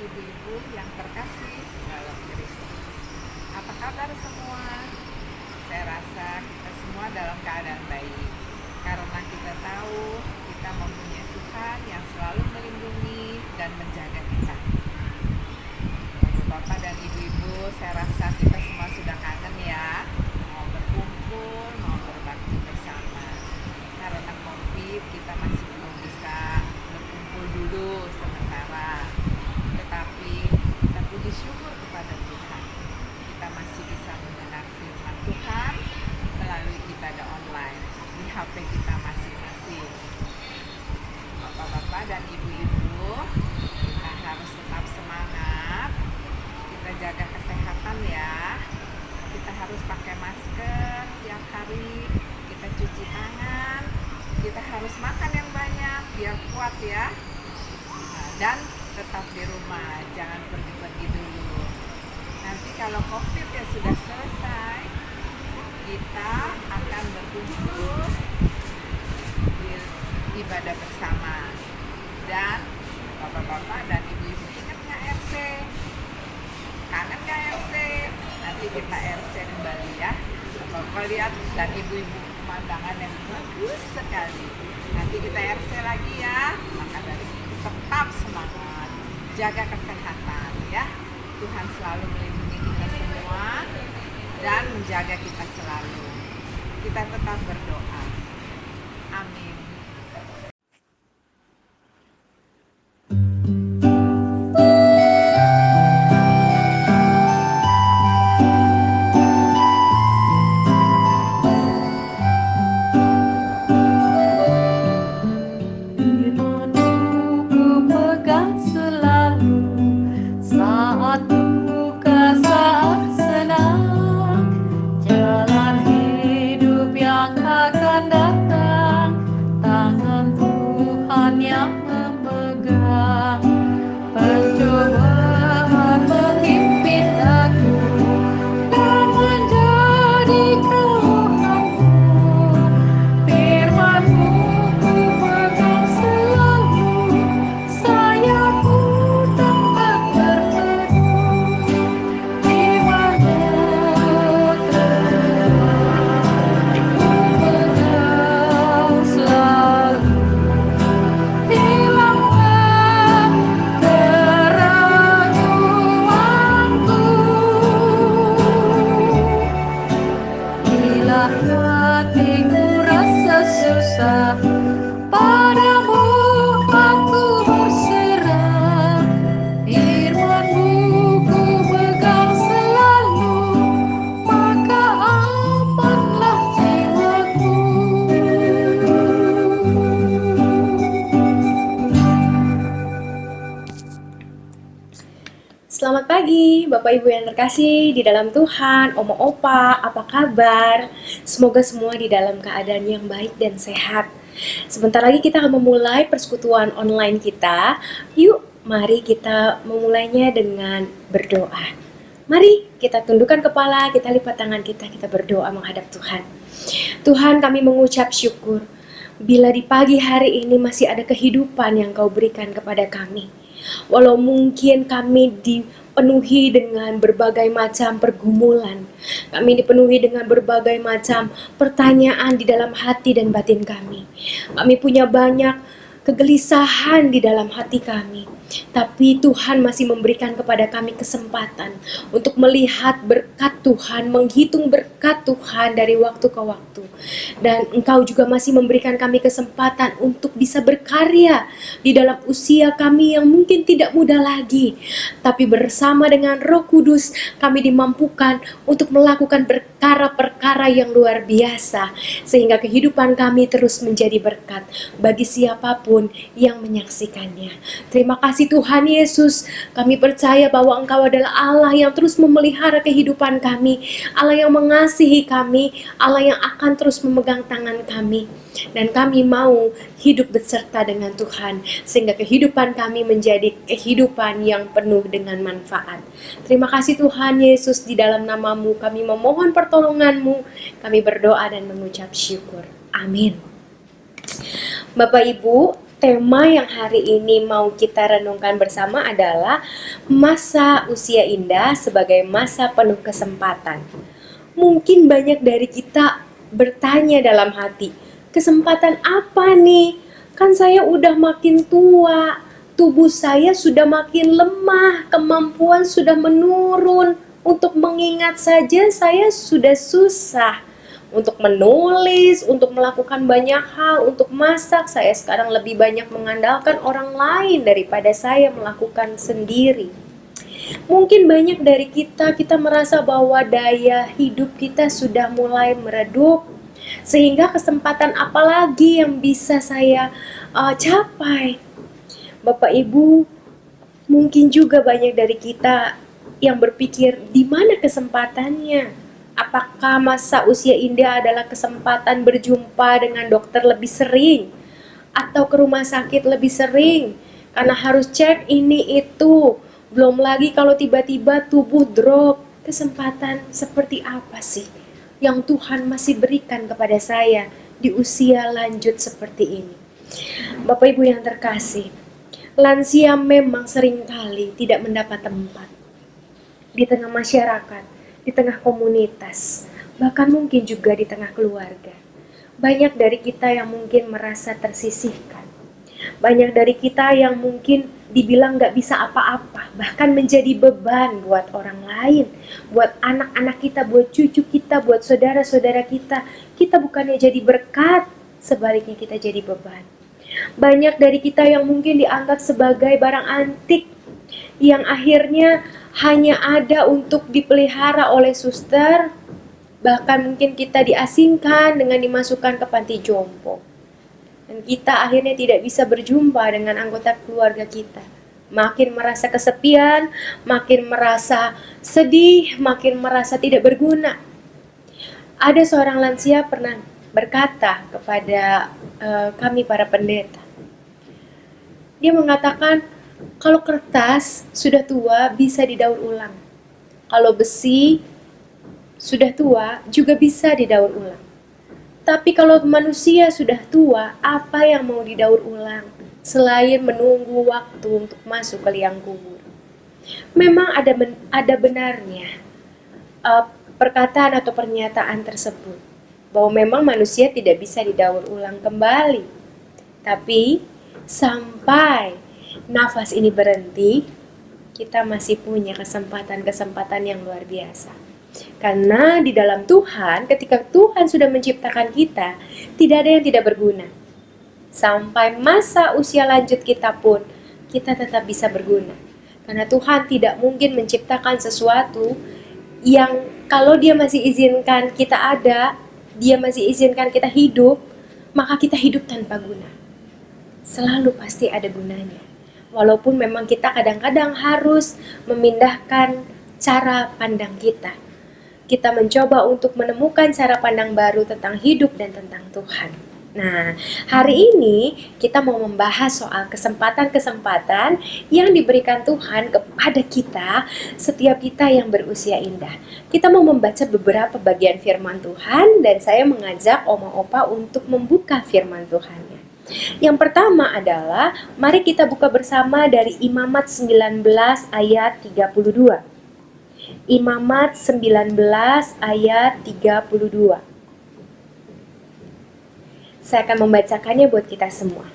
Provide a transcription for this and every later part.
ibu-ibu yang terkasih dalam Kristus. Apa kabar semua? Saya rasa kita semua dalam keadaan baik, karena kita tahu kita mempunyai Tuhan yang selalu melindungi dan menjaga kita. Bapak-bapak dan ibu-ibu, saya rasa kita semua sudah kangen ya, mau berkumpul, mau berbakti bersama. Karena COVID kita masih belum bisa berkumpul dulu sementara. Tetapi kita puji syukur kepada Tuhan, kita masih bisa mendengar firman Tuhan melalui ibadah online di HP kita masing-masing. Bapak-bapak dan ibu-ibu, kita harus tetap semangat, kita jaga kesehatan ya. Kita harus pakai masker tiap hari, kita cuci tangan, kita harus makan yang banyak biar kuat ya. Dan tetap di rumah, jangan pergi-pergi dulu. Nanti kalau COVID ya sudah selesai, kita akan berkumpul di ibadah bersama. Dan bapak-bapak dan ibu-ibu ingat nggak RC? Kangen nggak RC? Nanti kita RC kembali ya. Bapak lihat dan ibu-ibu pemandangan yang bagus sekali. Nanti kita RC lagi ya. Maka dari itu tetap semangat, jaga kesehatan ya. Tuhan selalu melindungi kita semua dan menjaga kita selalu. Kita tetap berdoa. Amin. Selamat pagi, Bapak Ibu yang terkasih di dalam Tuhan, Oma Opa, apa kabar? Semoga semua di dalam keadaan yang baik dan sehat. Sebentar lagi kita akan memulai persekutuan online kita. Yuk, mari kita memulainya dengan berdoa. Mari kita tundukkan kepala, kita lipat tangan kita berdoa menghadap Tuhan. Tuhan, kami mengucap syukur bila di pagi hari ini masih ada kehidupan yang Kau berikan kepada kami. Walau mungkin kami dipenuhi dengan berbagai macam pergumulan, kami dipenuhi dengan berbagai macam pertanyaan di dalam hati dan batin kami. Kami punya banyak kegelisahan di dalam hati kami. Tapi Tuhan masih memberikan kepada kami kesempatan untuk melihat berkat Tuhan, menghitung berkat Tuhan dari waktu ke waktu. Dan Engkau juga masih memberikan kami kesempatan untuk bisa berkarya di dalam usia kami yang mungkin tidak muda lagi. Tapi bersama dengan Roh Kudus kami dimampukan untuk melakukan perkara-perkara yang luar biasa. Sehingga kehidupan kami terus menjadi berkat bagi siapapun yang menyaksikannya. Terima kasih Tuhan Yesus, kami percaya bahwa Engkau adalah Allah yang terus memelihara kehidupan kami, Allah yang mengasihi kami, Allah yang akan terus memegang tangan kami. Dan kami mau hidup beserta dengan Tuhan, sehingga kehidupan kami menjadi kehidupan yang penuh dengan manfaat. Terima kasih Tuhan Yesus, di dalam nama-Mu kami memohon pertolongan-Mu, kami berdoa dan mengucap syukur. Amin. Bapak Ibu, tema yang hari ini mau kita renungkan bersama adalah masa usia indah sebagai masa penuh kesempatan. Mungkin banyak dari kita bertanya dalam hati, kesempatan apa nih? Kan saya udah makin tua, tubuh saya sudah makin lemah, kemampuan sudah menurun. Untuk mengingat saja saya sudah susah. Untuk menulis, untuk melakukan banyak hal, untuk masak, saya sekarang lebih banyak mengandalkan orang lain daripada saya melakukan sendiri. Mungkin banyak dari kita merasa bahwa daya hidup kita sudah mulai meredup, sehingga kesempatan apa lagi yang bisa saya capai. Bapak Ibu, mungkin juga banyak dari kita yang berpikir di mana kesempatannya. Apakah masa usia indah adalah kesempatan berjumpa dengan dokter lebih sering atau ke rumah sakit lebih sering karena harus cek ini itu. Belum lagi kalau tiba-tiba tubuh drop. Kesempatan seperti apa sih yang Tuhan masih berikan kepada saya di usia lanjut seperti ini? Bapak Ibu yang terkasih, lansia memang seringkali tidak mendapat tempat di tengah masyarakat, di tengah komunitas, bahkan mungkin juga di tengah keluarga. Banyak dari kita yang mungkin merasa tersisihkan. Banyak dari kita yang mungkin dibilang gak bisa apa-apa, bahkan menjadi beban buat orang lain, buat anak-anak kita, buat cucu kita, buat saudara-saudara kita. Kita bukannya jadi berkat, sebaliknya kita jadi beban. Banyak dari kita yang mungkin dianggap sebagai barang antik, yang akhirnya hanya ada untuk dipelihara oleh suster, bahkan mungkin kita diasingkan dengan dimasukkan ke panti jompo. Dan kita akhirnya tidak bisa berjumpa dengan anggota keluarga kita. Makin merasa kesepian, makin merasa sedih, makin merasa tidak berguna. Ada seorang lansia pernah berkata kepada kami para pendeta. Dia mengatakan, kalau kertas sudah tua bisa didaur ulang. Kalau besi sudah tua juga bisa didaur ulang. Tapi kalau manusia sudah tua, apa yang mau didaur ulang selain menunggu waktu untuk masuk ke liang kubur? Memang ada benarnya perkataan atau pernyataan tersebut, bahwa memang manusia tidak bisa didaur ulang kembali. Tapi sampai nafas ini berhenti, kita masih punya kesempatan-kesempatan yang luar biasa. Karena di dalam Tuhan, ketika Tuhan sudah menciptakan kita, tidak ada yang tidak berguna. Sampai masa usia lanjut kita pun, kita tetap bisa berguna. Karena Tuhan tidak mungkin menciptakan sesuatu yang kalau Dia masih izinkan kita ada, Dia masih izinkan kita hidup, maka kita hidup tanpa guna. Selalu pasti ada gunanya. Walaupun memang kita kadang-kadang harus memindahkan cara pandang kita. Kita mencoba untuk menemukan cara pandang baru tentang hidup dan tentang Tuhan. Nah, hari ini kita mau membahas soal kesempatan-kesempatan yang diberikan Tuhan kepada kita, setiap kita yang berusia indah. Kita mau membaca beberapa bagian firman Tuhan dan saya mengajak Oma Opa untuk membuka firman Tuhannya. Yang pertama adalah, mari kita buka bersama dari Imamat 19 ayat 32. Imamat 19 ayat 32. Saya akan membacakannya buat kita semua.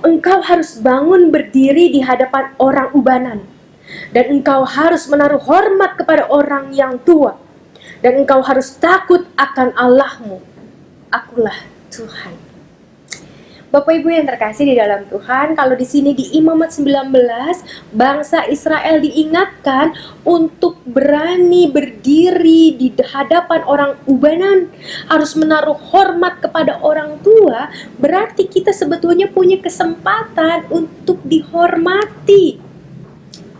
Engkau harus bangun berdiri di hadapan orang ubanan, dan engkau harus menaruh hormat kepada orang yang tua, dan engkau harus takut akan Allahmu. Akulah Tuhan. Bapak Ibu yang terkasih di dalam Tuhan, kalau di sini di Imamat 19, bangsa Israel diingatkan untuk berani berdiri di hadapan orang ubanan, harus menaruh hormat kepada orang tua. Berarti kita sebetulnya punya kesempatan untuk dihormati.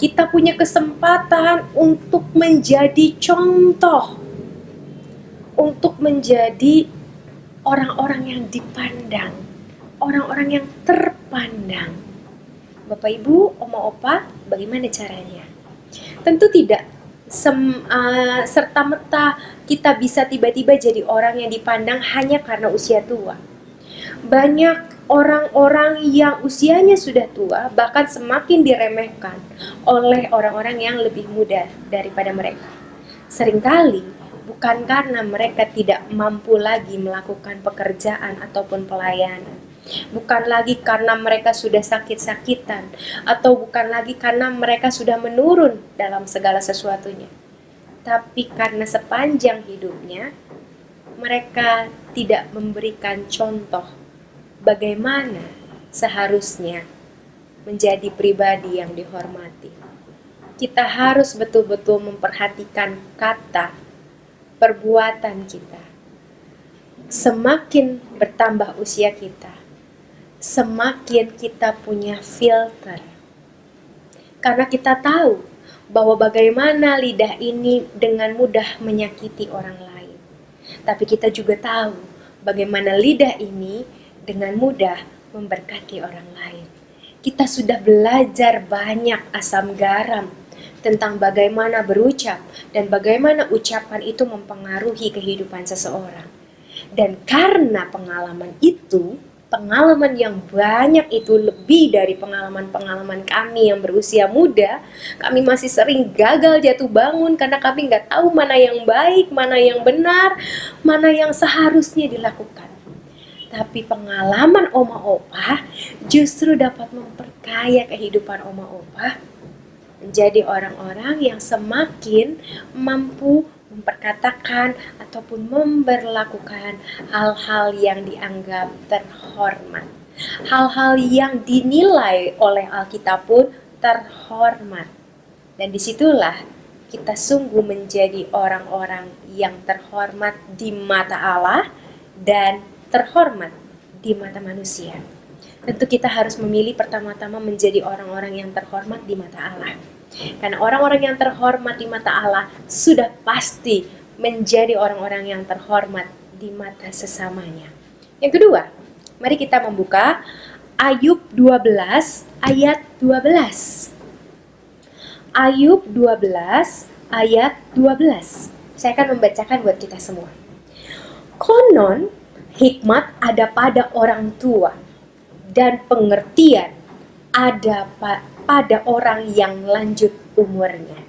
Kita punya kesempatan untuk menjadi contoh, untuk menjadi orang-orang yang dipandang, orang-orang yang terpandang. Bapak Ibu, Oma Opa, bagaimana caranya? Tentu tidak serta-merta kita bisa tiba-tiba jadi orang yang dipandang hanya karena usia tua. Banyak orang-orang yang usianya sudah tua bahkan semakin diremehkan oleh orang-orang yang lebih muda daripada mereka. Seringkali bukan karena mereka tidak mampu lagi melakukan pekerjaan ataupun pelayanan, bukan lagi karena mereka sudah sakit-sakitan, atau bukan lagi karena mereka sudah menurun dalam segala sesuatunya, tapi karena sepanjang hidupnya mereka tidak memberikan contoh bagaimana seharusnya menjadi pribadi yang dihormati. Kita harus betul-betul memperhatikan kata, perbuatan kita. Semakin bertambah usia kita, semakin kita punya filter. Karena kita tahu bahwa bagaimana lidah ini dengan mudah menyakiti orang lain. Tapi kita juga tahu bagaimana lidah ini dengan mudah memberkati orang lain. Kita sudah belajar banyak asam garam tentang bagaimana berucap dan bagaimana ucapan itu mempengaruhi kehidupan seseorang. Dan karena pengalaman itu, pengalaman yang banyak itu lebih dari pengalaman-pengalaman kami yang berusia muda, kami masih sering gagal jatuh bangun karena kami nggak tahu mana yang baik, mana yang benar, mana yang seharusnya dilakukan. Tapi pengalaman Oma Opa justru dapat memperkaya kehidupan Oma Opa menjadi orang-orang yang semakin mampu memperkatakan ataupun memberlakukan hal-hal yang dianggap terhormat. Hal-hal yang dinilai oleh Alkitab pun terhormat. Dan disitulah kita sungguh menjadi orang-orang yang terhormat di mata Allah dan terhormat di mata manusia. Tentu kita harus memilih pertama-tama menjadi orang-orang yang terhormat di mata Allah. Karena orang-orang yang terhormat di mata Allah sudah pasti menjadi orang-orang yang terhormat di mata sesamanya. Yang kedua, mari kita membuka Ayub 12 ayat 12. Ayub 12 ayat 12. Saya akan membacakan buat kita semua. Konon hikmat ada pada orang tua dan pengertian ada pada orang yang lanjut umurnya.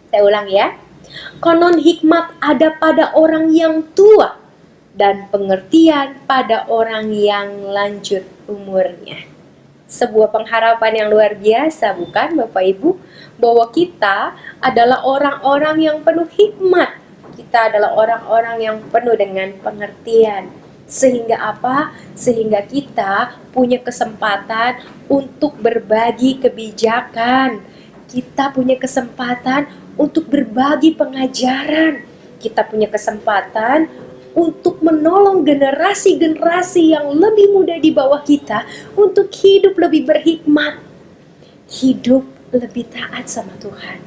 Saya ulang ya. Konon hikmat ada pada orang yang tua dan pengertian pada orang yang lanjut umurnya. Sebuah pengharapan yang luar biasa, bukan Bapak Ibu? Bahwa kita adalah orang-orang yang penuh hikmat. Kita adalah orang-orang yang penuh dengan pengertian. Sehingga apa? Sehingga kita punya kesempatan untuk berbagi kebijakan. Kita punya kesempatan untuk berbagi pengajaran. Kita punya kesempatan untuk menolong generasi-generasi yang lebih muda di bawah kita untuk hidup lebih berhikmat, hidup lebih taat sama Tuhan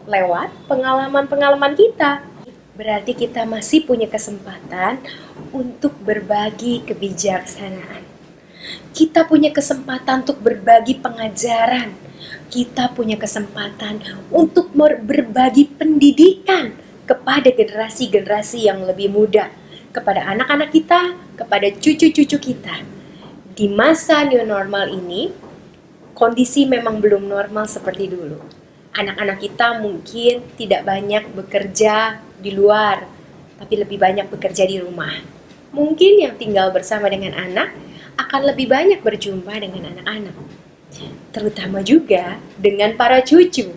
lewat pengalaman-pengalaman kita. Berarti kita masih punya kesempatan untuk berbagi kebijaksanaan. Kita punya kesempatan untuk berbagi pengajaran. Kita punya kesempatan untuk berbagi pendidikan kepada generasi-generasi yang lebih muda, kepada anak-anak kita, kepada cucu-cucu kita. Di masa new normal ini, kondisi memang belum normal seperti dulu. Anak-anak kita mungkin tidak banyak bekerja di luar, tapi lebih banyak bekerja di rumah. Mungkin yang tinggal bersama dengan anak akan lebih banyak berjumpa dengan anak-anak. Terutama juga dengan para cucu.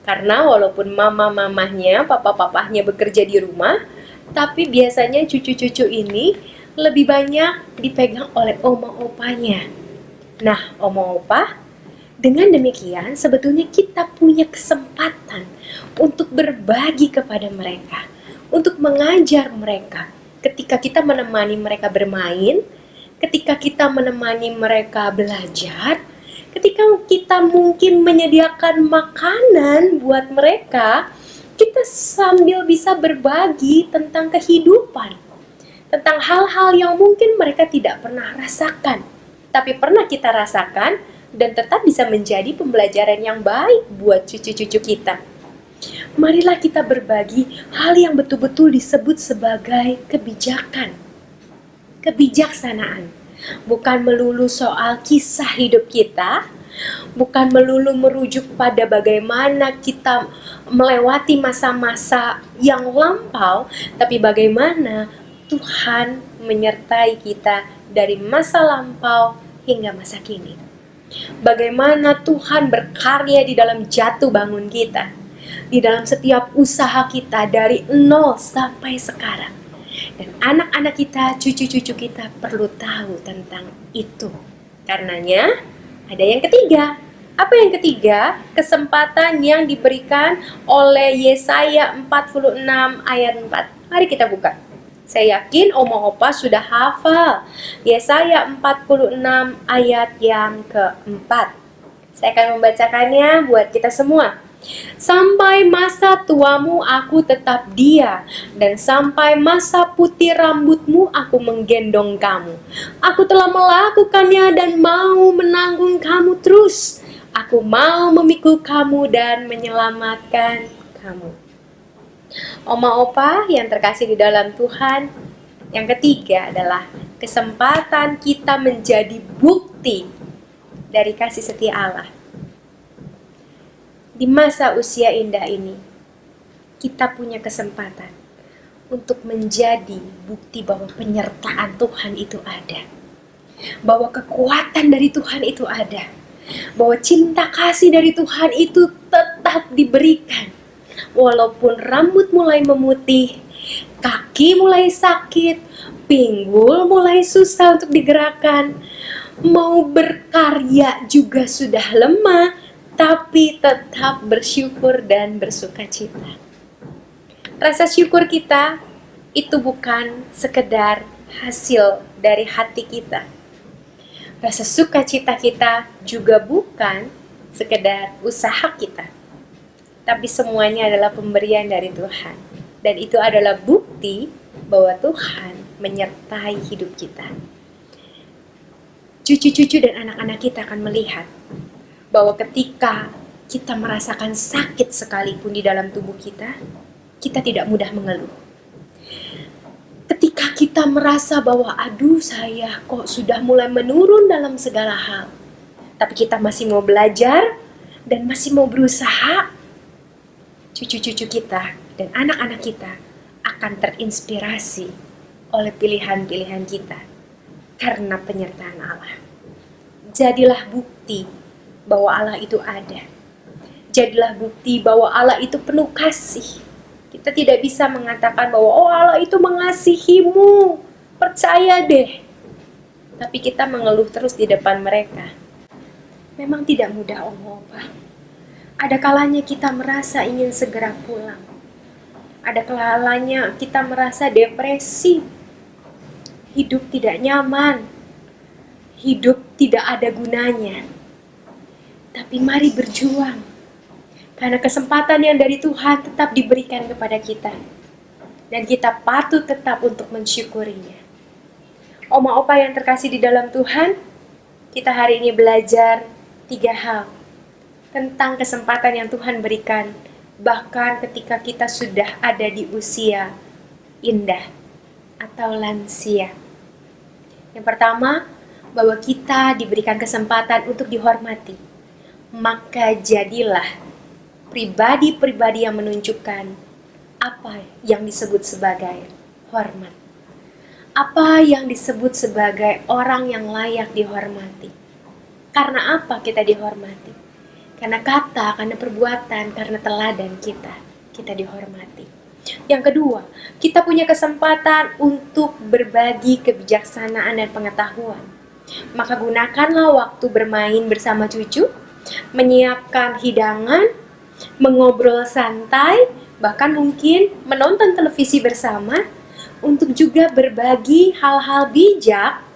Karena walaupun mama-mamahnya, papa-papahnya bekerja di rumah, tapi biasanya cucu-cucu ini lebih banyak dipegang oleh oma-opanya. Nah, oma-opa, dengan demikian sebetulnya kita punya kesempatan untuk berbagi kepada mereka, untuk mengajar mereka. Ketika kita menemani mereka bermain, ketika kita menemani mereka belajar, ketika kita mungkin menyediakan makanan buat mereka, kita sambil bisa berbagi tentang kehidupan, tentang hal-hal yang mungkin mereka tidak pernah rasakan, tapi pernah kita rasakan dan tetap bisa menjadi pembelajaran yang baik buat cucu-cucu kita. Marilah kita berbagi hal yang betul-betul disebut sebagai kebijaksanaan. bukan melulu soal kisah hidup kita, bukan melulu merujuk pada bagaimana kita melewati masa-masa yang lampau, tapi bagaimana Tuhan menyertai kita dari masa lampau hingga masa kini. Bagaimana Tuhan berkarya di dalam jatuh bangun kita, di dalam setiap usaha kita dari nol sampai sekarang. Dan anak-anak kita, cucu-cucu kita perlu tahu tentang itu. Karenanya ada yang ketiga. Apa yang ketiga? Kesempatan yang diberikan oleh Yesaya 46 ayat 4. Mari kita buka. Saya yakin Oma Opa sudah hafal Yesaya 46 ayat yang keempat. Saya akan membacakannya buat kita semua. Sampai masa tuamu aku tetap dia, dan sampai masa putih rambutmu aku menggendong kamu. Aku telah melakukannya dan mau menanggung kamu terus. Aku mau memikul kamu dan menyelamatkan kamu. Oma Opa yang terkasih di dalam Tuhan, yang ketiga adalah kesempatan kita menjadi bukti dari kasih setia Allah. Di masa usia indah ini, kita punya kesempatan untuk menjadi bukti bahwa penyertaan Tuhan itu ada, bahwa kekuatan dari Tuhan itu ada, bahwa cinta kasih dari Tuhan itu tetap diberikan. Walaupun rambut mulai memutih, kaki mulai sakit, pinggul mulai susah untuk digerakkan, mau berkarya juga sudah lemah, tapi tetap bersyukur dan bersukacita. Rasa syukur kita itu bukan sekedar hasil dari hati kita. Rasa sukacita kita juga bukan sekedar usaha kita, tapi semuanya adalah pemberian dari Tuhan. Dan itu adalah bukti bahwa Tuhan menyertai hidup kita. Cucu-cucu dan anak-anak kita akan melihat bahwa ketika kita merasakan sakit sekalipun di dalam tubuh kita, kita tidak mudah mengeluh. Ketika kita merasa bahwa aduh saya kok sudah mulai menurun dalam segala hal, tapi kita masih mau belajar dan masih mau berusaha, cucu-cucu kita dan anak-anak kita akan terinspirasi oleh pilihan-pilihan kita karena penyertaan Allah. Jadilah bukti bahwa Allah itu ada. Jadilah bukti bahwa Allah itu penuh kasih. Kita tidak bisa mengatakan bahwa oh Allah itu mengasihimu, percaya deh. Tapi kita mengeluh terus di depan mereka. Memang tidak mudah, Om Opa. Ada kalanya kita merasa ingin segera pulang. Ada kalanya kita merasa depresi. Hidup tidak nyaman. Hidup tidak ada gunanya. Tapi mari berjuang, karena kesempatan yang dari Tuhan tetap diberikan kepada kita, dan kita patut tetap untuk mensyukurinya. Oma Opa yang terkasih di dalam Tuhan, kita hari ini belajar 3 hal tentang kesempatan yang Tuhan berikan, bahkan ketika kita sudah ada di usia indah atau lansia. Yang pertama, bahwa kita diberikan kesempatan untuk dihormati. Maka jadilah pribadi-pribadi yang menunjukkan apa yang disebut sebagai hormat. Apa yang disebut sebagai orang yang layak dihormati. Karena apa kita dihormati? Karena kata, karena perbuatan, karena teladan kita dihormati. Yang kedua, kita punya kesempatan untuk berbagi kebijaksanaan dan pengetahuan. Maka gunakanlah waktu bermain bersama cucu, menyiapkan hidangan, mengobrol santai, bahkan mungkin menonton televisi bersama, untuk juga berbagi hal-hal bijak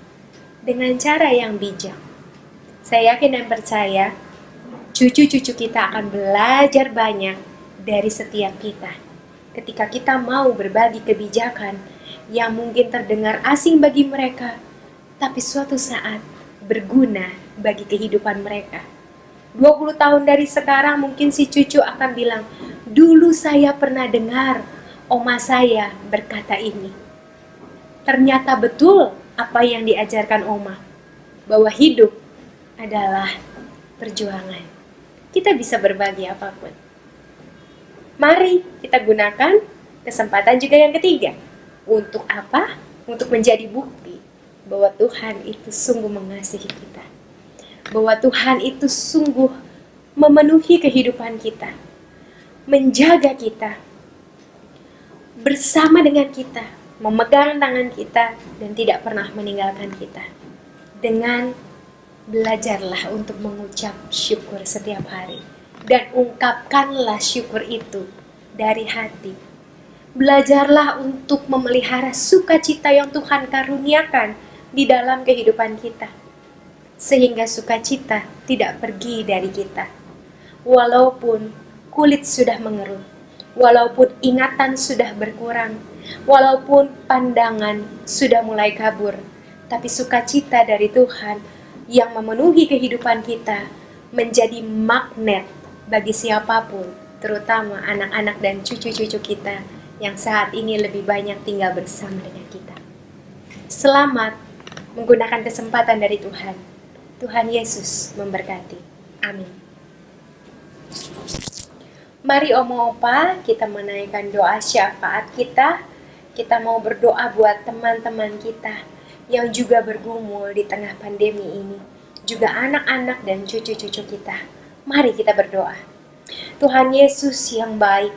dengan cara yang bijak. Saya yakin dan percaya cucu-cucu kita akan belajar banyak dari setiap kita ketika kita mau berbagi kebijakan yang mungkin terdengar asing bagi mereka, tapi suatu saat berguna bagi kehidupan mereka. 20 tahun dari sekarang mungkin si cucu akan bilang, dulu saya pernah dengar oma saya berkata ini. Ternyata betul apa yang diajarkan oma. bahwa hidup adalah perjuangan. Kita bisa berbagi apapun. Mari kita gunakan kesempatan juga yang ketiga. Untuk apa? Untuk menjadi bukti bahwa Tuhan itu sungguh mengasihi kita. Bahwa Tuhan itu sungguh memenuhi kehidupan kita. Menjaga kita. Bersama dengan kita. Memegang tangan kita dan tidak pernah meninggalkan kita. Dengan belajarlah untuk mengucap syukur setiap hari. Dan ungkapkanlah syukur itu dari hati. Belajarlah untuk memelihara sukacita yang Tuhan karuniakan di dalam kehidupan kita. Sehingga sukacita tidak pergi dari kita. Walaupun kulit sudah mengerut, walaupun ingatan sudah berkurang, walaupun pandangan sudah mulai kabur, tapi sukacita dari Tuhan yang memenuhi kehidupan kita menjadi magnet bagi siapapun, terutama anak-anak dan cucu-cucu kita yang saat ini lebih banyak tinggal bersama dengan kita. Selamat menggunakan kesempatan dari Tuhan. Tuhan Yesus memberkati. Amin. Mari Omo Opa, kita menaikkan doa syafaat kita. Kita mau berdoa buat teman-teman kita yang juga bergumul di tengah pandemi ini. Juga anak-anak dan cucu-cucu kita. Mari kita berdoa. Tuhan Yesus yang baik,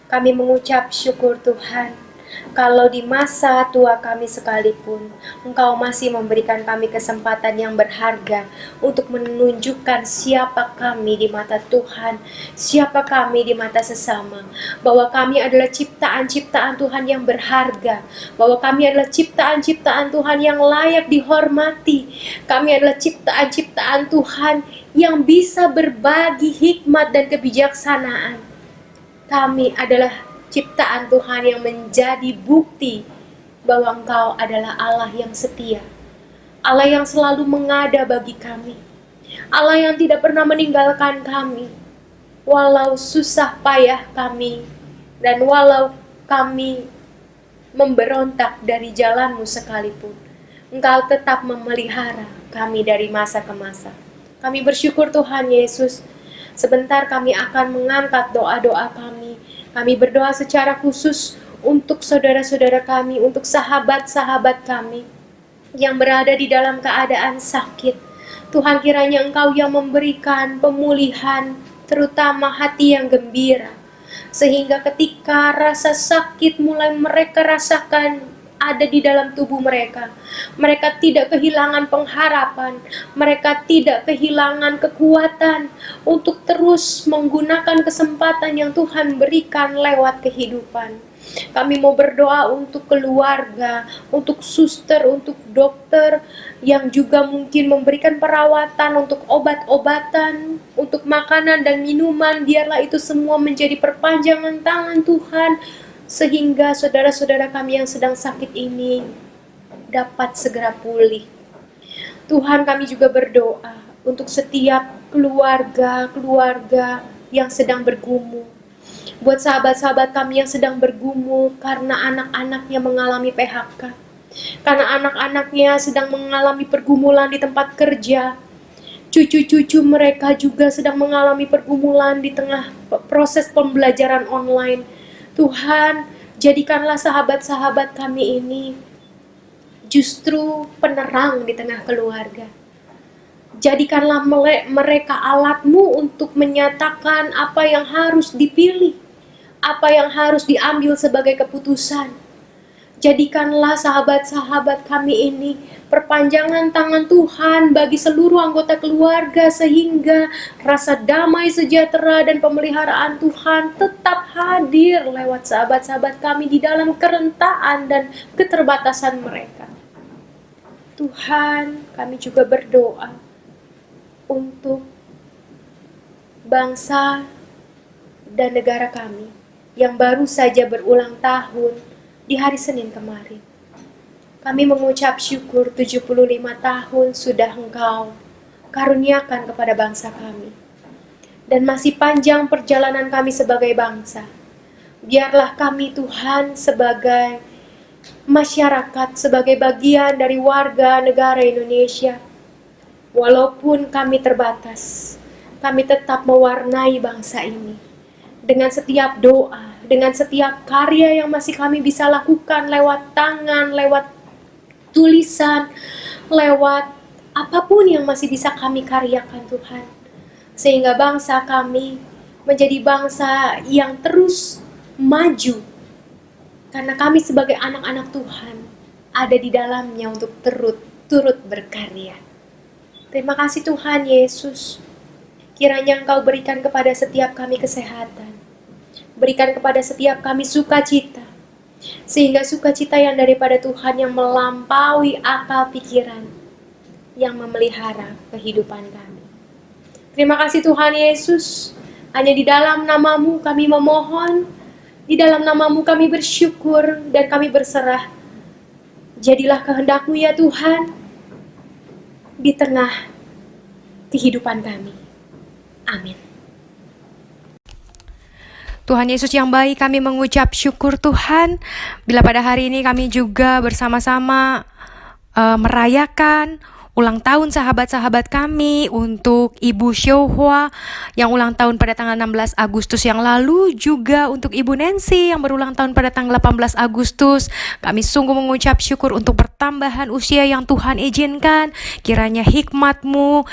kami mengucap syukur Tuhan, kalau di masa tua kami sekalipun, Engkau masih memberikan kami kesempatan yang berharga untuk menunjukkan siapa kami di mata Tuhan, siapa kami di mata sesama, bahwa kami adalah ciptaan-ciptaan Tuhan yang berharga, bahwa kami adalah ciptaan-ciptaan Tuhan yang layak dihormati, kami adalah ciptaan-ciptaan Tuhan yang bisa berbagi hikmat dan kebijaksanaan. Kami adalah ciptaan Tuhan yang menjadi bukti bahwa Engkau adalah Allah yang setia, Allah yang selalu mengada bagi kami, Allah yang tidak pernah meninggalkan kami, walau susah payah kami, dan walau kami memberontak dari jalan-Mu sekalipun, Engkau tetap memelihara kami dari masa ke masa. Kami bersyukur Tuhan Yesus. Sebentar kami akan mengangkat doa-doa kami. Kami berdoa secara khusus untuk saudara-saudara kami, untuk sahabat-sahabat kami yang berada di dalam keadaan sakit. Tuhan, kiranya Engkau yang memberikan pemulihan, terutama hati yang gembira. Sehingga ketika rasa sakit mulai mereka rasakan ada di dalam tubuh mereka, mereka tidak kehilangan pengharapan, mereka tidak kehilangan kekuatan untuk terus menggunakan kesempatan yang Tuhan berikan lewat kehidupan. Kami mau berdoa untuk keluarga, untuk suster, untuk dokter yang juga mungkin memberikan perawatan, untuk obat-obatan, untuk makanan dan minuman. Biarlah itu semua menjadi perpanjangan tangan Tuhan, sehingga saudara-saudara kami yang sedang sakit ini dapat segera pulih. Tuhan, kami juga berdoa untuk setiap keluarga yang sedang bergumul. Buat sahabat-sahabat kami yang sedang bergumul karena anak-anaknya mengalami PHK, karena anak-anaknya sedang mengalami pergumulan di tempat kerja, cucu-cucu mereka juga sedang mengalami pergumulan di tengah proses pembelajaran online. Tuhan, jadikanlah sahabat-sahabat kami ini justru penerang di tengah keluarga. Jadikanlah mereka alat-Mu untuk menyatakan apa yang harus dipilih, apa yang harus diambil sebagai keputusan. Jadikanlah sahabat-sahabat kami ini perpanjangan tangan Tuhan bagi seluruh anggota keluarga, sehingga rasa damai sejahtera dan pemeliharaan Tuhan tetap hadir lewat sahabat-sahabat kami di dalam kerentaan dan keterbatasan mereka. Tuhan, kami juga berdoa untuk bangsa dan negara kami yang baru saja berulang tahun di hari Senin kemarin. Kami mengucap syukur 75 tahun sudah Engkau karuniakan kepada bangsa kami. Dan masih panjang perjalanan kami sebagai bangsa. Biarlah kami Tuhan sebagai masyarakat, sebagai bagian dari warga negara Indonesia, Walaupun kami terbatas, kami tetap mewarnai bangsa ini dengan setiap doa, dengan setiap karya yang masih kami bisa lakukan lewat tangan, lewat tulisan, lewat apapun yang masih bisa kami karyakan Tuhan. Sehingga bangsa kami menjadi bangsa yang terus maju. Karena kami sebagai anak-anak Tuhan ada di dalamnya untuk turut berkarya. Terima kasih Tuhan Yesus. Kiranya Engkau berikan kepada setiap kami kesehatan. Berikan kepada setiap kami sukacita. Sehingga sukacita yang daripada Tuhan yang melampaui akal pikiran, yang memelihara kehidupan kami. Terima kasih Tuhan Yesus. Hanya di dalam nama-Mu kami memohon. Di dalam nama-Mu kami bersyukur dan kami berserah. Jadilah kehendak-Mu ya Tuhan di tengah kehidupan kami. Amin. Tuhan Yesus yang baik, kami mengucap syukur Tuhan bila pada hari ini kami juga bersama-sama merayakan ulang tahun sahabat-sahabat kami, untuk Ibu Shohwa yang ulang tahun pada tanggal 16 Agustus yang lalu, juga untuk Ibu Nancy yang berulang tahun pada tanggal 18 Agustus. Kami sungguh mengucap syukur untuk pertambahan usia yang Tuhan izinkan. Kiranya hikmat-Mu,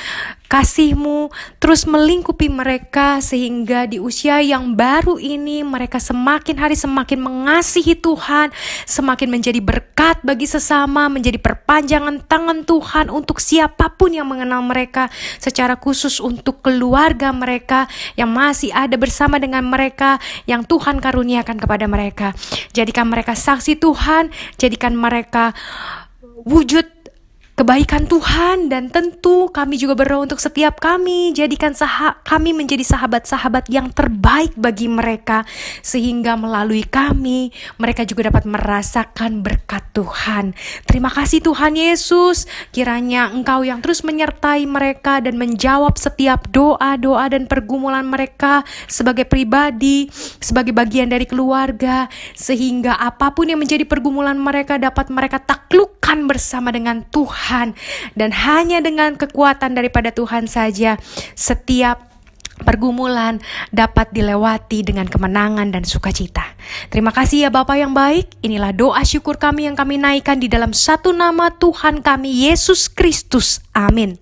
kasih-Mu terus melingkupi mereka, sehingga di usia yang baru ini mereka semakin hari semakin mengasihi Tuhan, semakin menjadi berkat bagi sesama, menjadi perpanjangan tangan Tuhan untuk siapapun yang mengenal mereka, secara khusus untuk keluarga mereka yang masih ada bersama dengan mereka, yang Tuhan karuniakan kepada mereka. Jadikan mereka saksi Tuhan, jadikan mereka wujud kebaikan Tuhan, dan tentu kami juga berdoa untuk setiap kami, jadikan kami menjadi sahabat-sahabat yang terbaik bagi mereka, sehingga melalui kami mereka juga dapat merasakan berkat Tuhan. Terima kasih Tuhan Yesus, kiranya Engkau yang terus menyertai mereka dan menjawab setiap doa-doa dan pergumulan mereka sebagai pribadi, sebagai bagian dari keluarga, sehingga apapun yang menjadi pergumulan mereka dapat mereka taklukkan bersama dengan Tuhan. Dan hanya dengan kekuatan daripada Tuhan saja setiap pergumulan dapat dilewati dengan kemenangan dan sukacita. Terima kasih ya Bapa yang baik. Inilah doa syukur kami yang kami naikkan di dalam satu nama Tuhan kami, Yesus Kristus. Amin.